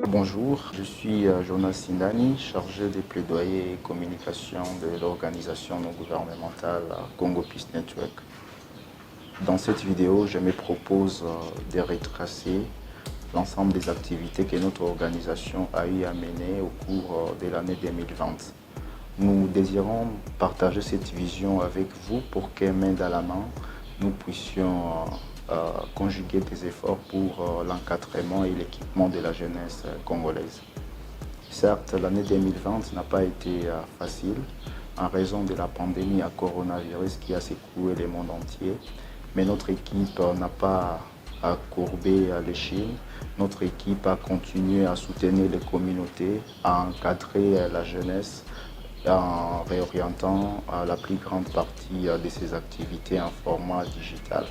Bonjour, je suis Jonas Sindani, chargé des plaidoyers et communication de l'organisation non gouvernementale Congo Peace Network. Dans cette vidéo, je me propose de retracer l'ensemble des activités que notre organisation a eu à mener au cours de l'année 2020. Nous désirons partager cette vision avec vous pour que, main dans la main, nous puissions conjuguer des efforts pour l'encadrement et l'équipement de la jeunesse congolaise. Certes, l'année 2020 n'a pas été facile en raison de la pandémie à coronavirus qui a secoué le monde entier, mais notre équipe n'a pas courbé l'échine. Notre équipe a continué à soutenir les communautés, à encadrer la jeunesse en réorientant la plus grande partie de ces activités en format digital.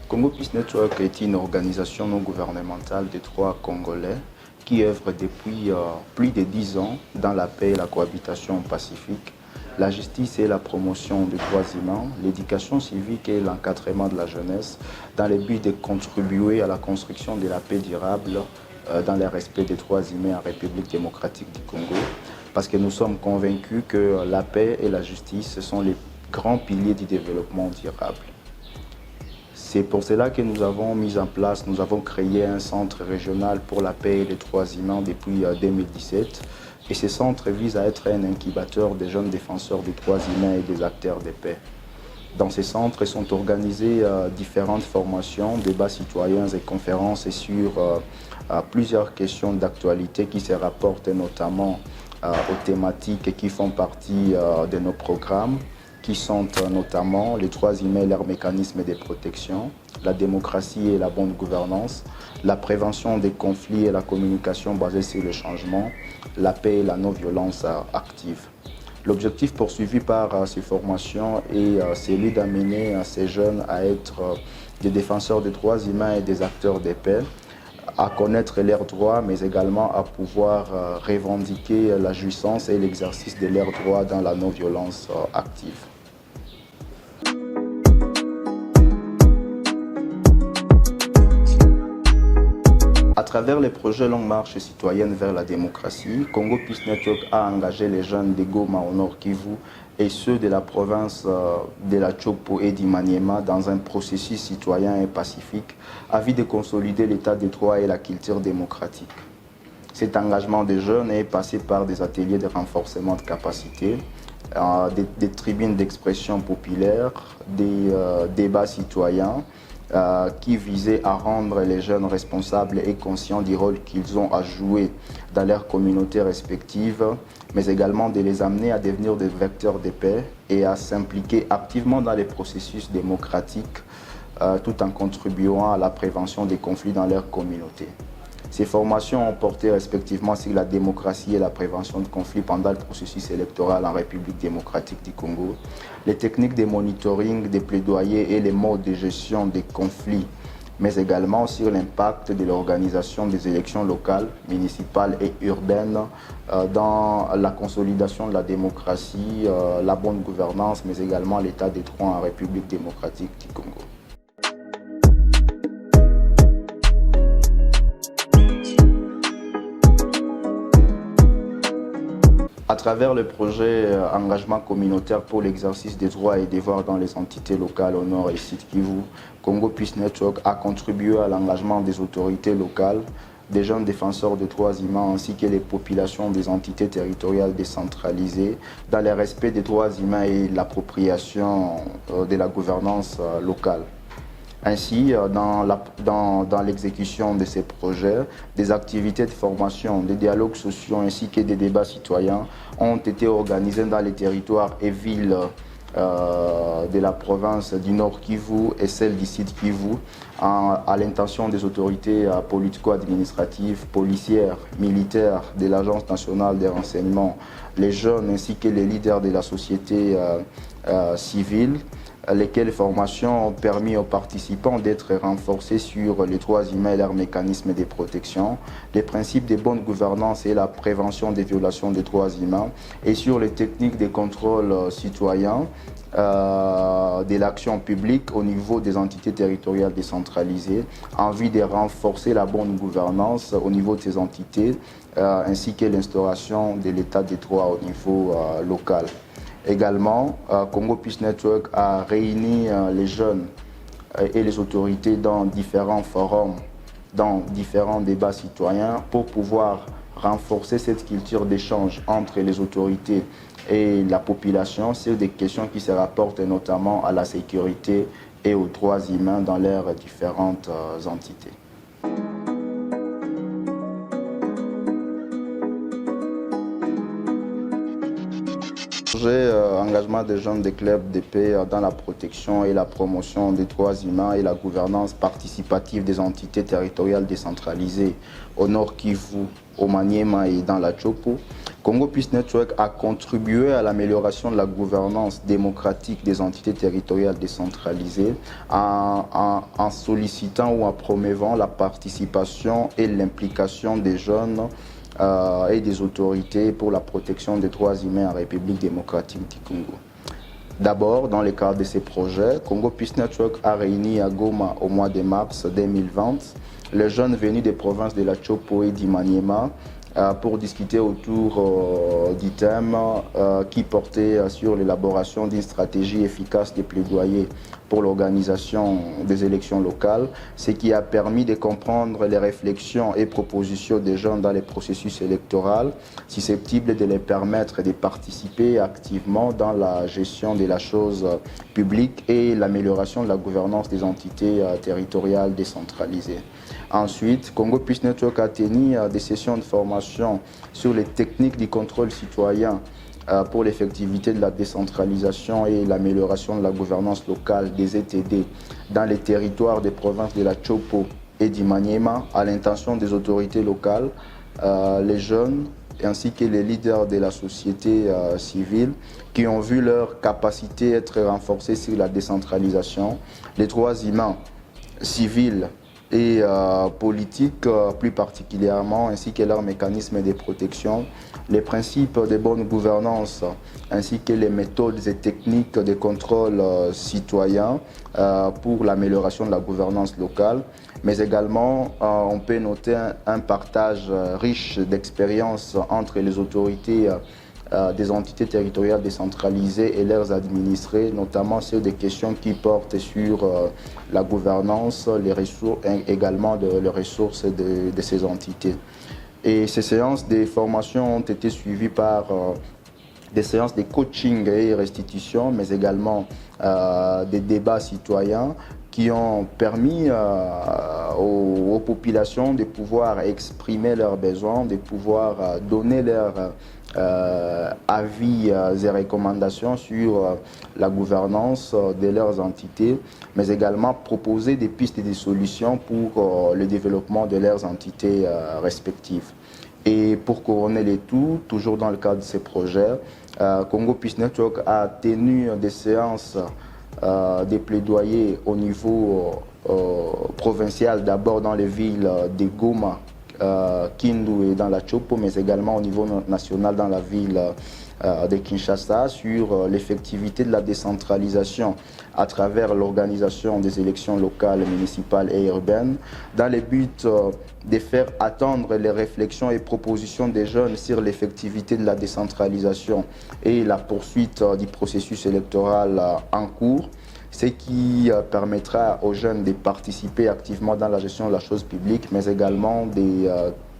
Congo Peace Network est une organisation non gouvernementale de 3 Congolais qui œuvre depuis plus de 10 ans dans la paix et la cohabitation pacifique, la justice et la promotion des droits humains, l'éducation civique et l'encadrement de la jeunesse, dans le but de contribuer à la construction de la paix durable dans le respect des droits humains en République démocratique du Congo, parce que nous sommes convaincus que la paix et la justice sont les grands piliers du développement durable. C'est pour cela que nous avons créé un centre régional pour la paix et les droits humains depuis 2017. Et ce centre vise à être un incubateur des jeunes défenseurs des droits humains et des acteurs de paix. Dans ces centres sont organisées différentes formations, débats citoyens et conférences sur plusieurs questions d'actualité qui se rapportent notamment aux thématiques qui font partie de nos programmes, qui sont notamment les droits humains et leurs mécanismes de protection, la démocratie et la bonne gouvernance, la prévention des conflits et la communication basée sur le changement, la paix et la non-violence active. L'objectif poursuivi par ces formations est celui d'amener ces jeunes à être des défenseurs des droits humains et des acteurs de paix, à connaître leurs droits, mais également à pouvoir revendiquer la jouissance et l'exercice de leurs droits dans la non-violence active. À travers les projets Longue Marche citoyenne vers la démocratie, Congo Peace Network a engagé les jeunes de Goma au Nord Kivu et ceux de la province de la Chopo et d'Imaniema dans un processus citoyen et pacifique afin de consolider l'état des droits et la culture démocratique. Cet engagement des jeunes est passé par des ateliers de renforcement de capacité, des tribunes d'expression populaire, des débats citoyens, qui visait à rendre les jeunes responsables et conscients du rôle qu'ils ont à jouer dans leurs communautés respectives, mais également de les amener à devenir des vecteurs de paix et à s'impliquer activement dans les processus démocratiques tout en contribuant à la prévention des conflits dans leur communauté. Ces formations ont porté respectivement sur la démocratie et la prévention de conflits pendant le processus électoral en République démocratique du Congo, les techniques de monitoring, des plaidoyers et les modes de gestion des conflits, mais également sur l'impact de l'organisation des élections locales, municipales et urbaines dans la consolidation de la démocratie, la bonne gouvernance, mais également l'état des droits en République démocratique du Congo. À travers le projet Engagement communautaire pour l'exercice des droits et devoirs dans les entités locales au Nord et Sud Kivu, Congo Peace Network a contribué à l'engagement des autorités locales, des jeunes défenseurs des droits humains ainsi que les populations des entités territoriales décentralisées dans le respect des droits humains et l'appropriation de la gouvernance locale. Ainsi, dans l'exécution de ces projets, des activités de formation, des dialogues sociaux ainsi que des débats citoyens ont été organisés dans les territoires et villes de la province du Nord Kivu et celle du Sud Kivu à l'intention des autorités politico-administratives, policières, militaires, de l'Agence nationale des renseignements, les jeunes ainsi que les leaders de la société civile, lesquelles formations ont permis aux participants d'être renforcés sur les droits humains et leurs mécanismes de protection, les principes de bonne gouvernance et la prévention des violations des droits humains, et sur les techniques de contrôle citoyen de l'action publique au niveau des entités territoriales décentralisées, en vue de renforcer la bonne gouvernance au niveau de ces entités, ainsi que l'instauration de l'état de droit au niveau local. Également, Congo Peace Network a réuni les jeunes et les autorités dans différents forums, dans différents débats citoyens pour pouvoir renforcer cette culture d'échange entre les autorités et la population sur des questions qui se rapportent notamment à la sécurité et aux droits humains dans leurs différentes entités. Engagement des jeunes des clubs de paix dans la protection et la promotion des droits humains et la gouvernance participative des entités territoriales décentralisées au Nord Kivu, au Maniema et dans la Chopo. Congo Peace Network a contribué à l'amélioration de la gouvernance démocratique des entités territoriales décentralisées en sollicitant ou en promouvant la participation et l'implication des jeunes et des autorités pour la protection des droits humains en République démocratique du Congo. D'abord, dans le cadre de ces projets, Congo Peace Network a réuni à Goma au mois de mars 2020 les jeunes venus des provinces de la Chopo et du Maniema pour discuter autour du thème qui portait sur l'élaboration d'une stratégie efficace de plaidoyer pour l'organisation des élections locales, ce qui a permis de comprendre les réflexions et propositions des jeunes dans les processus électoraux, susceptibles de les permettre de participer activement dans la gestion de la chose publique et l'amélioration de la gouvernance des entités territoriales décentralisées. Ensuite, Congo Peace Network a tenu des sessions de formation sur les techniques du contrôle citoyen pour l'effectivité de la décentralisation et l'amélioration de la gouvernance locale des ETD dans les territoires des provinces de la Chopo et du Maniema à l'intention des autorités locales, les jeunes ainsi que les leaders de la société civile qui ont vu leur capacité être renforcée sur la décentralisation, les droits humains, civils et politiques plus particulièrement, ainsi que leurs mécanismes de protection, les principes de bonne gouvernance, ainsi que les méthodes et techniques de contrôle citoyen pour l'amélioration de la gouvernance locale. Mais également, on peut noter un partage riche d'expériences entre les autorités des entités territoriales décentralisées et leurs administrés, notamment sur des questions qui portent sur la gouvernance, les ressources, également les ressources de ces entités. Et ces séances de formation ont été suivies par des séances de coaching et restitution, mais également des débats citoyens qui ont permis aux populations de pouvoir exprimer leurs besoins, de pouvoir donner leurs avis et recommandations sur la gouvernance de leurs entités, mais également proposer des pistes et des solutions pour le développement de leurs entités respectives. Et pour couronner les tout, toujours dans le cadre de ces projets, Congo Peace Network a tenu des séances de plaidoyer au niveau provincial, d'abord dans les villes de Goma, Kindu et dans la Chopo, mais également au niveau national dans la ville de Kinshasa sur l'effectivité de la décentralisation à travers l'organisation des élections locales, municipales et urbaines, dans le but de faire attendre les réflexions et propositions des jeunes sur l'effectivité de la décentralisation et la poursuite du processus électoral en cours, ce qui permettra aux jeunes de participer activement dans la gestion de la chose publique, mais également de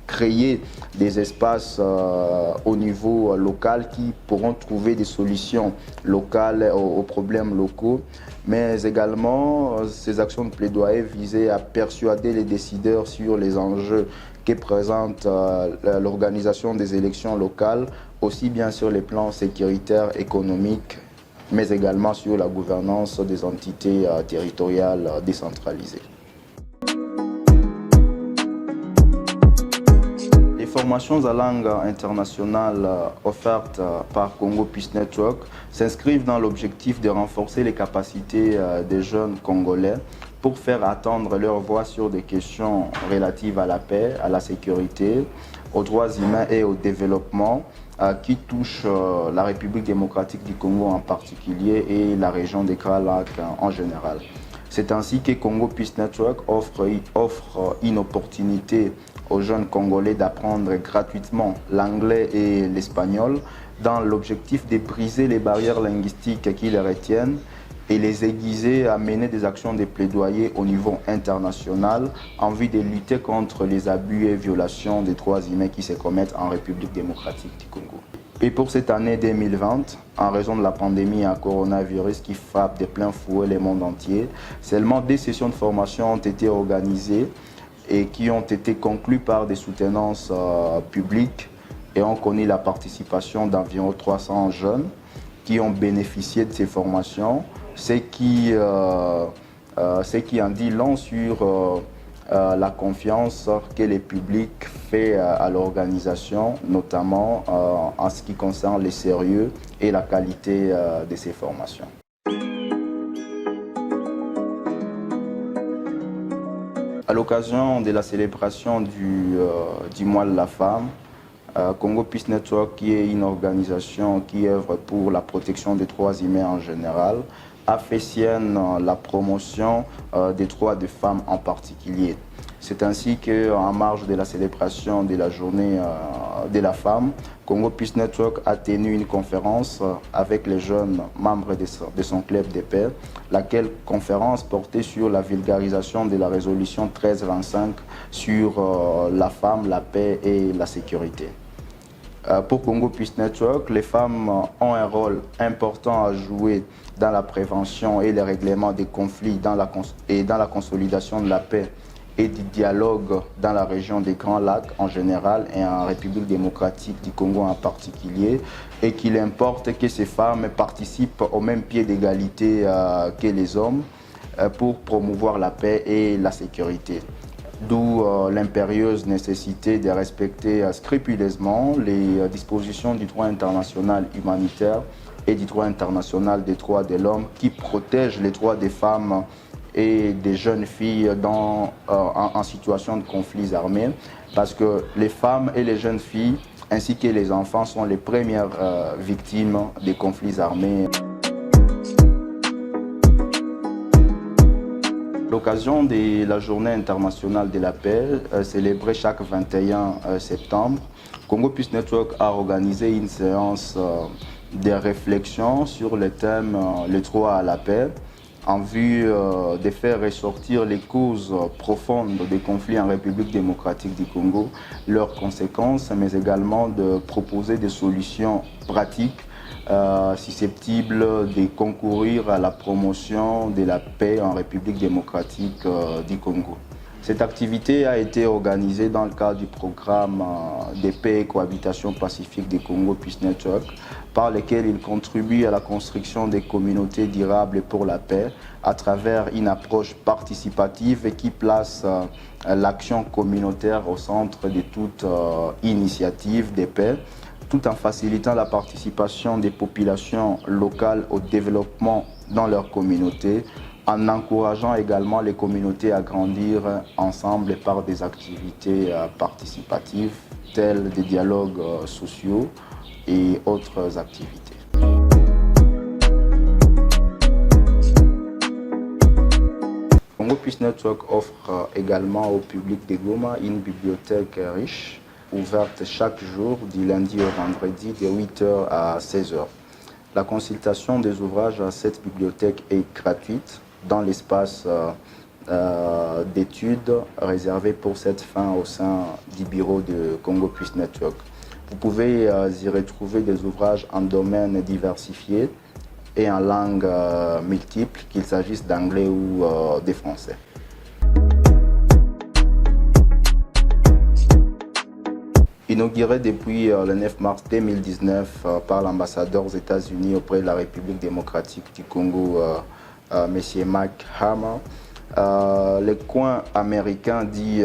créer des espaces au niveau local qui pourront trouver des solutions locales aux problèmes locaux, mais également ces actions de plaidoyer visaient à persuader les décideurs sur les enjeux que présente l'organisation des élections locales, aussi bien sur les plans sécuritaires, économiques, mais également sur la gouvernance des entités territoriales décentralisées. Les formations à langue internationale offertes par Congo Peace Network s'inscrivent dans l'objectif de renforcer les capacités des jeunes Congolais pour faire attendre leur voix sur des questions relatives à la paix, à la sécurité, aux droits humains et au développement qui touchent la République démocratique du Congo en particulier et la région des Grands Lacs en général. C'est ainsi que Congo Peace Network offre une opportunité aux jeunes Congolais d'apprendre gratuitement l'anglais et l'espagnol dans l'objectif de briser les barrières linguistiques qui les retiennent et les aiguiser à mener des actions de plaidoyer au niveau international en vue de lutter contre les abus et violations des droits humains qui se commettent en République démocratique du Congo. Et pour cette année 2020, en raison de la pandémie à coronavirus qui frappe de plein fouet le monde entier, seulement 2 sessions de formation ont été organisées et qui ont été conclues par des soutenances publiques et ont connu la participation d'environ 300 jeunes qui ont bénéficié de ces formations, ce qui en dit long sur la confiance que le public fait à l'organisation, notamment en ce qui concerne le sérieux et la qualité de ces formations. À l'occasion de la célébration du mois de la femme, Congo Peace Network, qui est une organisation qui œuvre pour la protection des droits humains en général, a fait sienne la promotion des droits des femmes en particulier. C'est ainsi qu'en marge de la célébration de la journée de la femme, Congo Peace Network a tenu une conférence avec les jeunes membres de son club de paix, laquelle conférence portait sur la vulgarisation de la résolution 1325 sur la femme, la paix et la sécurité. Pour Congo Peace Network, les femmes ont un rôle important à jouer dans la prévention et le règlement des conflits et dans la consolidation de la paix et du dialogue dans la région des Grands Lacs en général et en République démocratique du Congo en particulier, et qu'il importe que ces femmes participent au même pied d'égalité que les hommes pour promouvoir la paix et la sécurité. D'où l'impérieuse nécessité de respecter scrupuleusement les dispositions du droit international humanitaire et du droit international des droits de l'homme qui protègent les droits des femmes et des jeunes filles en situation de conflits armés, parce que les femmes et les jeunes filles ainsi que les enfants sont les premières victimes des conflits armés. L'occasion de la Journée internationale de la paix, célébrée chaque 21 septembre, Congo Peace Network a organisé une séance de réflexion sur le thème le droit à la paix, en vue de faire ressortir les causes profondes des conflits en République démocratique du Congo, leurs conséquences, mais également de proposer des solutions pratiques susceptibles de concourir à la promotion de la paix en République démocratique du Congo. Cette activité a été organisée dans le cadre du programme de paix et cohabitation pacifique du Congo Peace Network, par lequel il contribue à la construction des communautés durables pour la paix à travers une approche participative qui place l'action communautaire au centre de toute initiative de paix, tout en facilitant la participation des populations locales au développement dans leur communauté, en encourageant également les communautés à grandir ensemble par des activités participatives telles des dialogues sociaux et autres activités. Congo Peace Network offre également au public de Goma une bibliothèque riche, ouverte chaque jour du lundi au vendredi de 8h à 16h. La consultation des ouvrages à cette bibliothèque est gratuite dans l'espace d'études réservé pour cette fin au sein du bureau de Congo Peace Network. Vous pouvez y retrouver des ouvrages en domaines diversifiés et en langues multiples, qu'il s'agisse d'anglais ou de français. Inauguré depuis le 9 mars 2019 par l'ambassadeur aux États-Unis auprès de la République démocratique du Congo, M. Mike Hammer, Le coin américain dit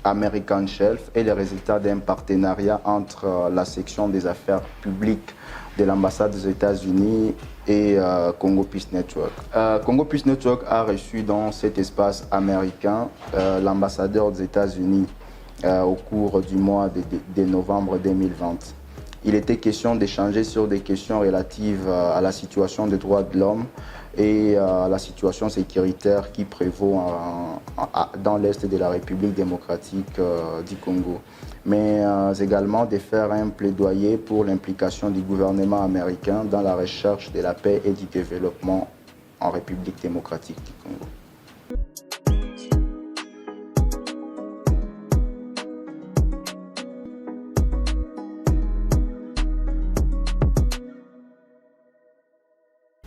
American Shelf est le résultat d'un partenariat entre la section des affaires publiques de l'ambassade des États-Unis et Congo Peace Network. Congo Peace Network a reçu dans cet espace américain l'ambassadeur des États-Unis au cours du mois de novembre 2020. Il était question d'échanger sur des questions relatives à la situation des droits de l'homme et à la situation sécuritaire qui prévaut dans l'Est de la République démocratique du Congo. Mais également de faire un plaidoyer pour l'implication du gouvernement américain dans la recherche de la paix et du développement en République démocratique du Congo.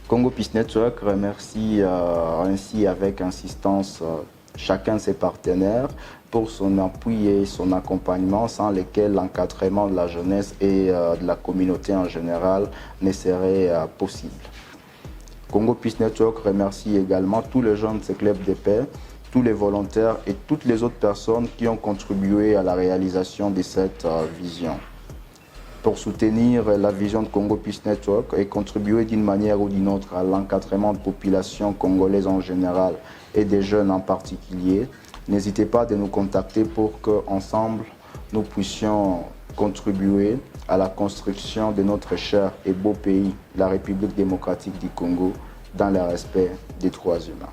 Congo Peace Network remercie ainsi avec insistance chacun de ses partenaires pour son appui et son accompagnement sans lesquels l'encadrement de la jeunesse et de la communauté en général ne serait possible. Congo Peace Network remercie également tous les jeunes de ces clubs de paix, tous les volontaires et toutes les autres personnes qui ont contribué à la réalisation de cette vision. Pour soutenir la vision de Congo Peace Network et contribuer d'une manière ou d'une autre à l'encadrement de populations congolaises en général et des jeunes en particulier, n'hésitez pas à nous contacter pour qu'ensemble nous puissions contribuer à la construction de notre cher et beau pays, la République démocratique du Congo, dans le respect des droits humains.